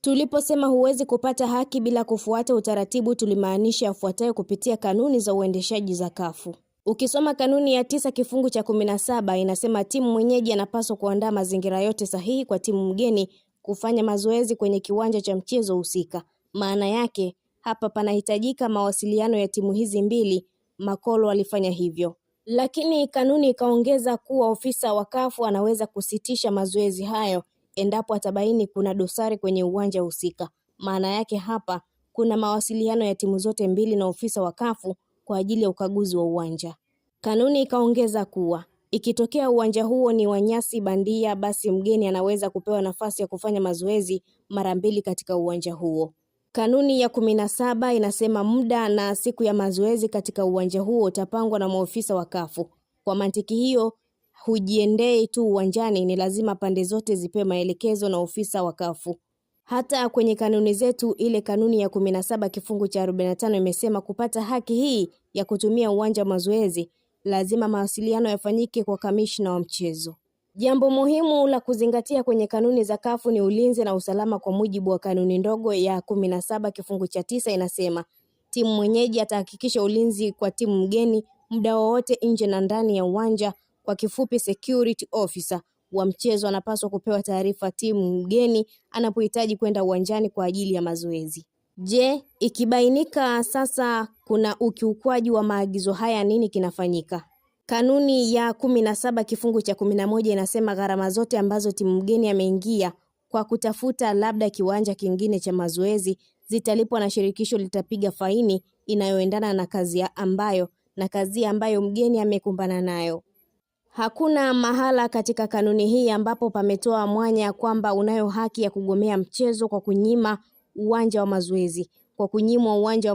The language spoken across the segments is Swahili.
Tuliposema huwezi kupata haki bila kufuata utaratibu, tulimaanisha yafuatayo kupitia kanuni za uendeshaji za kafu. Ukisoma kanuni ya 9 kifungu cha 17 inasema timu mwenyeji anapaswa kuandaa mazingira yote sahihi kwa timu mgeni kufanya mazoezi kwenye kiwanja cha mchezo husika. Maana yake hapa panahitajika mawasiliano ya timu hizi mbili. Makolo alifanya hivyo. Lakini kanuni ikaongeza kuwa ofisa wa kafu anaweza kusitisha mazoezi hayo endapo atabaini kuna dosari kwenye uwanja husika. Maana yake hapa kuna mawasiliano ya timu zote mbili na ofisa wa kafu kwa ajili ya ukaguzi wa uwanja. Kanuni ikaongeza kuwa ikitokea uwanja huo ni wa nyasi bandia, basi mgeni anaweza kupewa nafasi ya kufanya mazoezi mara 2 katika uwanja huo. Kanuni ya 17 inasema muda na siku ya mazoezi katika uwanja huo utapangwa na maofisa wa kafu. Kwa mantiki hiyo, hujiendei tu uwanjani, ni lazima pande zote zipewe maelekezo na ofisa wa kafu. Hata kwenye kanuni zetu, ile kanuni ya 17 kifungu cha 45 imesema kupata haki hii ya kutumia uwanja wa mazoezi, lazima mawasiliano yafanyike kwa kamishna wa mchezo. Jambo muhimu la kuzingatia kwenye kanuni za kafu ni ulinzi na usalama. Kwa mujibu wa kanuni ndogo ya 17 kifungu cha 9 inasema timu mwenyeji atahakikisha ulinzi kwa timu mgeni muda wowote nje na ndani ya uwanja. Kwa kifupi, security officer wa mchezo anapaswa kupewa taarifa timu mgeni anapohitaji kwenda uwanjani kwa ajili ya mazoezi. Je, ikibainika sasa kuna ukiukwaji wa maagizo haya, nini kinafanyika? Kanuni ya 17 kifungu cha 11 inasema gharama zote ambazo timu mgeni ameingia kwa kutafuta labda kiwanja kingine cha mazoezi zitalipwa na shirikisho litapiga faini inayoendana na kazi ambayo mgeni amekumbana nayo. Hakuna mahala katika kanuni hii ambapo pametoa mwanya kwamba unayo haki ya kugomea mchezo kwa kunyimwa uwanja wa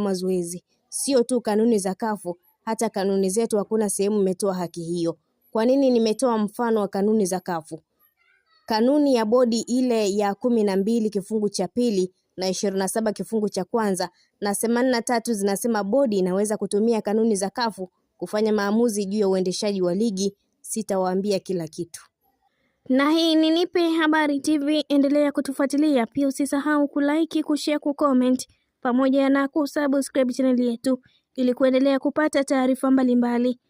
mazoezi. Sio tu kanuni za kafu, hata kanuni zetu hakuna sehemu imetoa haki hiyo. Kwa nini nimetoa mfano wa kanuni za kafu? Kanuni ya bodi ile ya 12 kifungu cha 2 na 27 kifungu cha 1 na 83 zinasema bodi inaweza kutumia kanuni za kafu kufanya maamuzi juu ya uendeshaji wa ligi. Sitawaambia kila kitu. Na hii ni Nipe Habari TV, endelea kutufuatilia. Pia usisahau kulike, kushare, kucomment pamoja na kusubscribe channel yetu ili kuendelea kupata taarifa mbalimbali.